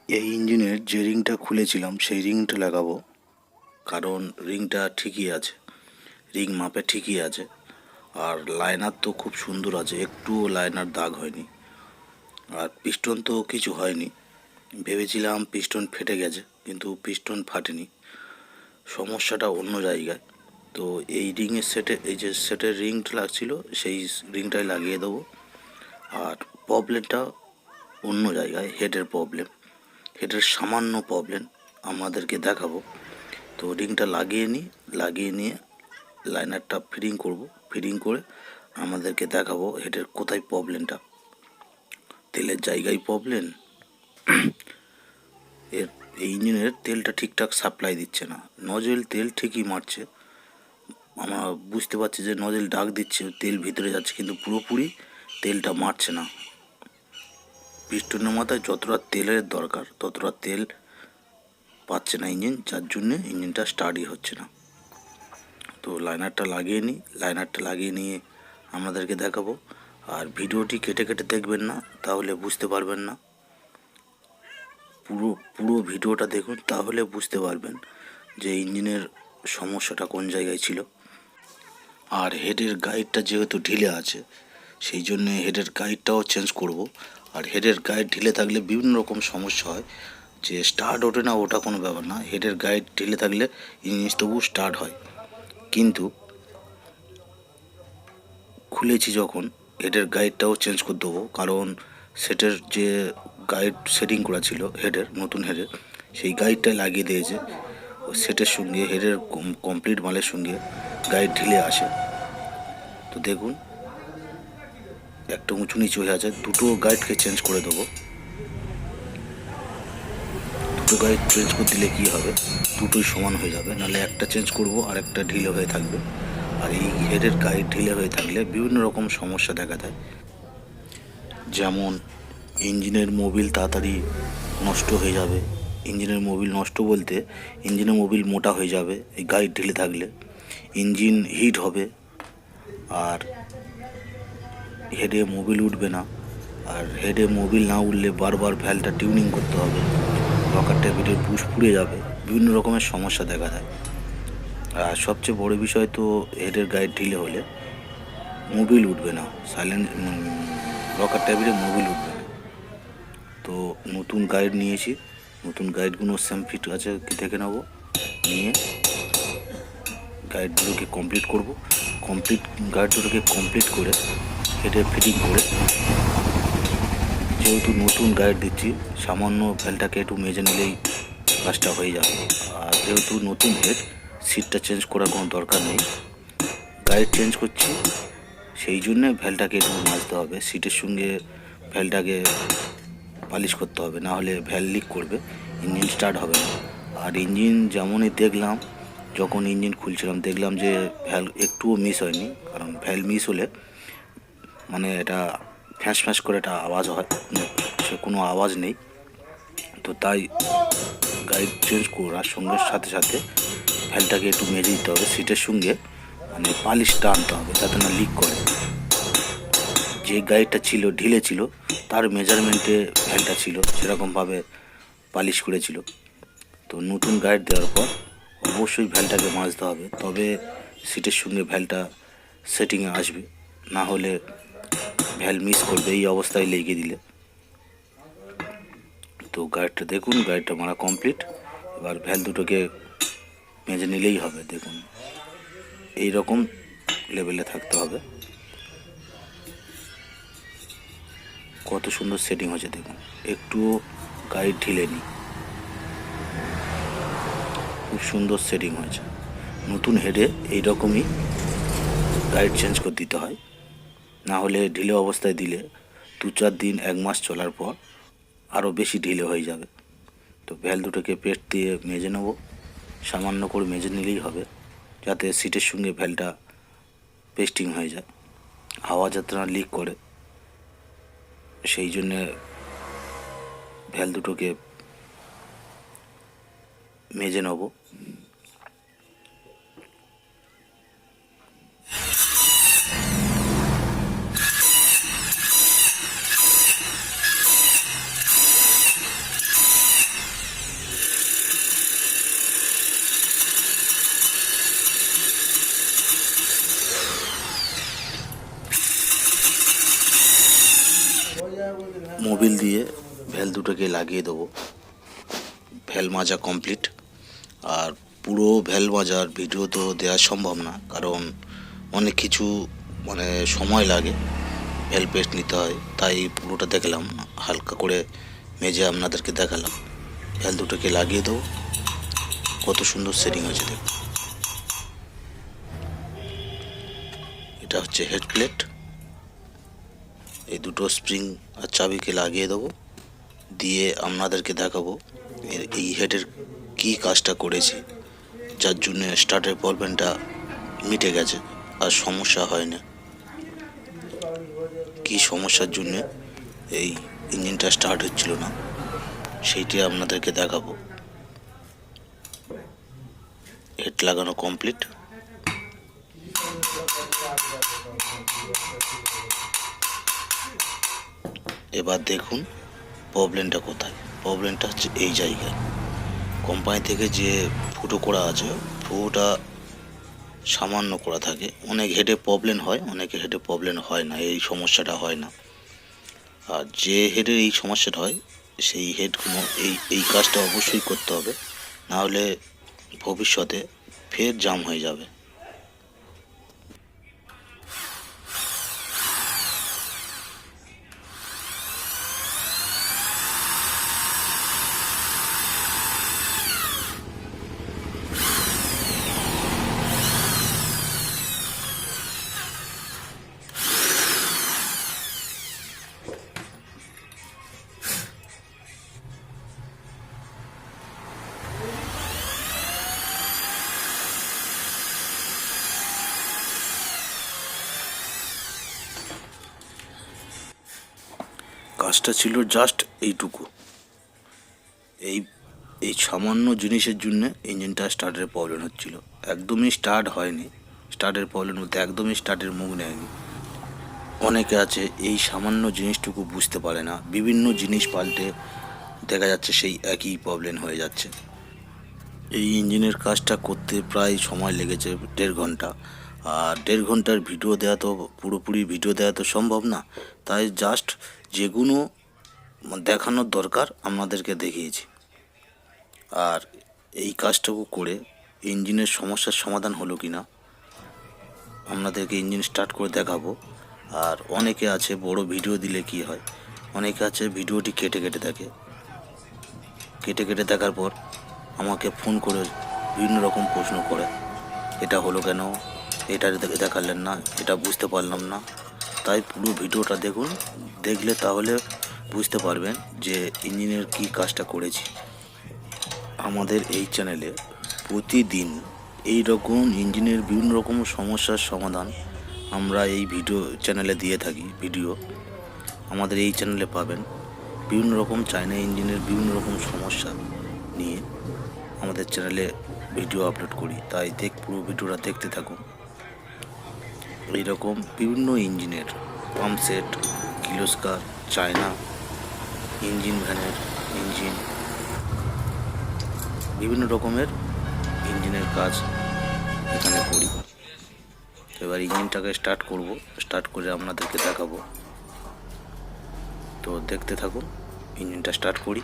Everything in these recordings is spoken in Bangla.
এই ইঞ্জিনের যে রিংটা খুলেছিলাম সেই রিংটা লাগাবো, কারণ রিংটা ঠিকই আছে, রিং মাপে ঠিকই আছে। আর লাইনার তো খুব সুন্দর আছে, একটুও লাইনার দাগ হয়নি। আর পিস্টন তো কিছু হয়নি, ভেবেছিলাম পিস্টন ফেটে গেছে, কিন্তু পিস্টন ফাটেনি, সমস্যাটা অন্য জায়গায়। তো এই রিংয়ের সেটে, এই যে সেটের রিংটা লাগছিল সেই রিংটাই লাগিয়ে দেবো। আর প্রবলেমটা অন্য জায়গায়, হেডের প্রবলেম, হেডের সামান্য প্রবলেম আমাদেরকে দেখাবো। তো রিংটা লাগিয়ে নিয়ে লাইনারটা ফিটিং করব, ফিটিং করে আমাদেরকে দেখাবো হেডের কোথায় প্রবলেমটা। তেলের জায়গায় প্রবলেম, এর এই ইঞ্জিনের তেলটা ঠিকঠাক সাপ্লাই দিচ্ছে না, নজেল তেল ঠিকই মারছে, আমরা বুঝতে পারছি যে নজেল ডাক দিচ্ছে, তেল ভিতরে যাচ্ছে, কিন্তু পুরোপুরি তেলটা মারছে না। পিস্টনের মাথায় যতটা তেলের দরকার ততটা তেল পাচ্ছে না ইঞ্জিন, যার জন্যে ইঞ্জিনটা স্টার্টই হচ্ছে না। তো লাইনারটা লাগিয়ে নিয়ে আমাদেরকে দেখাবো। আর ভিডিওটি কেটে কেটে দেখবেন না, তাহলে বুঝতে পারবেন না। পুরো পুরো ভিডিওটা দেখুন, তাহলে বুঝতে পারবেন যে ইঞ্জিনের সমস্যাটা কোন জায়গায় ছিল। আর হেডের গাইডটা যেহেতু ঢিলে আছে, সেই জন্যে হেডের গাইডটাও চেঞ্জ করব। আর হেডের গাইড ঢিলে থাকলে বিভিন্ন রকম সমস্যা হয়, যে স্টার্ট ওঠে না ওটা কোনো ব্যাপার না, হেডের গাইড ঢিলে থাকলে ইঞ্জিন তবু স্টার্ট হয়। কিন্তু খুলেছি যখন, হেডের গাইডটাও চেঞ্জ করে দেবো, কারণ সেটের যে গাইড সেটিং করা ছিল হেডের, নতুন হেডের, সেই গাইডটাই লাগিয়ে দিয়েছে। ও সেটের সঙ্গে হেডের কমপ্লিট মালের সঙ্গে গাইড ঢিলে আসে। তো দেখুন একটা উঁচু নিচু হয়ে আছে, দুটো গাইডকে চেঞ্জ করে দেবো। দুটো গাইড চেঞ্জ করে দিলে কী হবে, দুটোই সমান হয়ে যাবে, নাহলে একটা চেঞ্জ করব আর একটা ঢিলে হয়ে থাকবে। আর এই হেডের গাইড ঢিলে হয়ে থাকলে বিভিন্ন রকম সমস্যা দেখা দেয়, যেমন ইঞ্জিনের মোবিল তাড়াতাড়ি নষ্ট হয়ে যাবে। ইঞ্জিনের মোবিল নষ্ট বলতে ইঞ্জিনের মোবিল মোটা হয়ে যাবে এই গাইড ঢিলে থাকলে, ইঞ্জিন হিট হবে, আর হেডে মোবিল উঠবে না। আর হেডে মোবিল না উঠলে বারবার ভ্যালটা টিউনিং করতে হবে, রকার ট্যাবিটের বুশ পুড়ে যাবে, বিভিন্ন রকমের সমস্যা দেখা দেয়। আর সবচেয়ে বড় বিষয় তো হেডের গাইড ঢিলে হলে মোবিল উঠবে না, রকার ট্যাবিটে মোবিল উঠবে না। তো নতুন গাইড নিয়েছি, নতুন গাইডগুলো সেম ফিট আছে কি দেখে নেবো, নিয়ে গাইডগুলোকে কমপ্লিট করব। গাইডগুলোকে কমপ্লিট করে হেডে ফিটিং করে, যেহেতু নতুন গাইড দিচ্ছি সামান্য ভ্যালটাকে একটু মেজে নিলেই কাজটা হয়ে যাবে। আর যেহেতু নতুন হেড, সিটটা চেঞ্জ করার কোনো দরকার নেই, গাইড চেঞ্জ করছি সেই জন্যে ভ্যালটাকে একটু মাজতে হবে, সিটের সঙ্গে ভ্যালটাকে পালিশ করতে হবে, না হলে ভ্যাল লিক করবে, ইঞ্জিন স্টার্ট হবে না। আর ইঞ্জিন যেমনই দেখলাম, যখন ইঞ্জিন খুলছিলাম দেখলাম যে ভ্যাল একটুও মিস হয়নি, কারণ ভ্যাল মিস হলে মানে এটা ফ্যাঁস ফ্যাঁস করে একটা আওয়াজ হয়, সে কোনো আওয়াজ নেই। তো তাই গাইড চেঞ্জ করার সঙ্গে সাথে সাথে ভ্যালটাকে একটু মেজে দিতে হবে, সিটের সঙ্গে মানে পালিশটা আনতে হবে যাতে না লিক করে। যে গাইডটা ছিল ঢিলে ছিল, তার মেজারমেন্টে ভ্যালটা ছিল, সেরকমভাবে পালিশ করেছিল। তো নতুন গাইড দেওয়ার পর অবশ্যই ভ্যালটাকে মাজতে হবে, তবে সিটের সঙ্গে ভ্যালটা সেটিংয়ে আসবে, না হলে ভ্যাল মিস করবে এই অবস্থায় লেগে দিলে। তো গাইডটা দেখুন, গাইডটা মারা কমপ্লিট, এবার ভ্যাল দুটোকে মেজে নিলেই হবে। দেখুন এই রকম লেভেলে থাকতে হবে, কত সুন্দর সেটিং হয়েছে দেখুন, একটুও গাইড ঢিলে নি, খুব সুন্দর সেটিং হয়েছে। নতুন হেডে এইরকমই গাইড চেঞ্জ করে দিতে হয়, না হলে ঢিলে অবস্থায় দিলে 2-4 দিন 1 মাস চলার পর আরও বেশি ঢিলে হয়ে যাবে। তো ভ্যাল দুটোকে পেস্ট দিয়ে মেজে নেব, সামান্য করে মেজে নিলেই হবে, যাতে সিটের সঙ্গে ভ্যালটা পেস্টিং হয়ে যায়, হাওয়া যাতে না লিক করে, সেই জন্যে ভ্যাল দুটোকে মেজে নেব। দিয়ে ভ্যাল দুটোকে লাগিয়ে দেবো। ভ্যাল মাজা কমপ্লিট। আর পুরো ভ্যাল মাজার ভিডিও তো দেওয়া সম্ভব না, কারণ অনেক কিছু মানে সময় লাগে, ভ্যাল পেস্ট নিতে হয়, তাই পুরোটা দেখলাম, হালকা করে মেজে আপনাদেরকে দেখালাম। ভ্যাল দুটোকে লাগিয়ে দেবো। কত সুন্দর সেটিং হয়েছে দেখুন। এটা হচ্ছে হেড প্লেট। এই দুটো স্প্রিং আর চাবিকে লাগিয়ে দেবো, দিয়ে আপনাদেরকে দেখাবো এই হেডের কী কাজটা করেছি, যার জন্য স্টার্টের প্রবলেমটা মিটে গেছে আর সমস্যা হয় না। কী সমস্যার জন্য এই ইঞ্জিনটা স্টার্ট হচ্ছিল না সেইটি আপনাদেরকে দেখাবো। হেড লাগানো কমপ্লিট। এবার দেখুন প্রবলেমটা কোথায়। প্রবলেমটা হচ্ছে এই জায়গায়। কোম্পানি থেকে যে ফুটো করা আছে, ফুটোটা সামান্য করা থাকে। অনেক হেডে প্রবলেম হয়, অনেকে হেডে প্রবলেম হয় না, এই সমস্যাটা হয় না। আর যে হেডের এই সমস্যাটা হয় সেই হেডগুলো এই কাজটা অবশ্যই করতে হবে, নাহলে ভবিষ্যতে ফের জাম হয়ে যাবে। কাজটা ছিল জাস্ট এইটুকু। এই এই সামান্য জিনিসের জন্য ইঞ্জিনটা স্টার্টের প্রবলেম হচ্ছিল, একদমই স্টার্ট হয়নি। স্টার্টের প্রবলেম বলতে একদমই স্টার্টের মুখ নেয়নি। অনেকে আছে এই সামান্য জিনিসটুকু বুঝতে পারে না, বিভিন্ন জিনিস পাল্টে দেখা যাচ্ছে সেই একই প্রবলেম হয়ে যাচ্ছে। এই ইঞ্জিনের কাজটা করতে প্রায় সময় লেগেছে 1.5 ঘন্টা। আর 1.5 ঘন্টার ভিডিও দেওয়া তো পুরোপুরি ভিডিও দেওয়া তো সম্ভব না, তাই জাস্ট যেগুলো দেখানোর দরকার আপনাদেরকে দেখিয়েছি। আর এই কাজটুকু করে ইঞ্জিনের সমস্যার সমাধান হলো কি না আপনাদেরকে ইঞ্জিন স্টার্ট করে দেখাবো। আর অনেকে আছে বড় ভিডিও দিলে কি হয়, অনেকে আছে ভিডিওটি কেটে কেটে দেখে, কেটে কেটে দেখার পর আমাকে ফোন করে বিভিন্ন রকম প্রশ্ন করে, এটা হলো কেন, এটা দেখালেন না, এটা বুঝতে পারলাম না। তাই পুরো ভিডিওটা দেখুন, দেখলে তাহলে বুঝতে পারবেন যে ইঞ্জিনের কী কাজটা করেছি। আমাদের এই চ্যানেলে প্রতিদিন এই রকম ইঞ্জিনের বিভিন্ন রকম সমস্যার সমাধান আমরা এই ভিডিও চ্যানেলে দিয়ে থাকি। ভিডিও আমাদের এই চ্যানেলে পাবেন। বিভিন্ন রকম চায়না ইঞ্জিনের বিভিন্ন রকম সমস্যা নিয়ে আমাদের চ্যানেলে ভিডিও আপলোড করি, তাই পুরো ভিডিওটা দেখতে থাকুন। এইরকম বিভিন্ন ইঞ্জিনের pump set, Kirloskar, China engine, ভ্যানের ইঞ্জিন, বিভিন্ন রকমের ইঞ্জিনের কাজ এখানে করি। এবার ইঞ্জিনটাকে স্টার্ট করব, স্টার্ট করে আপনাদেরকে দেখাবো। তো দেখতে থাকুন, ইঞ্জিনটা স্টার্ট করি।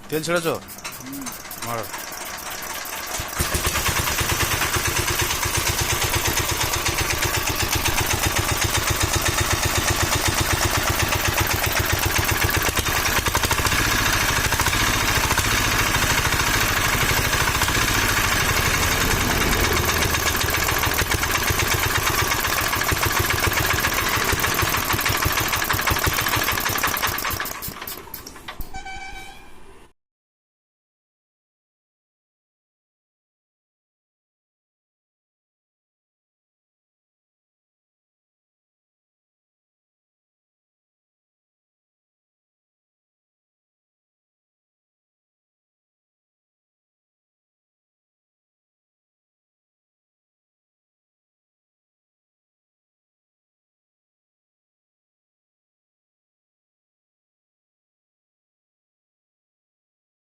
তেল ছেড়েছো? মারো।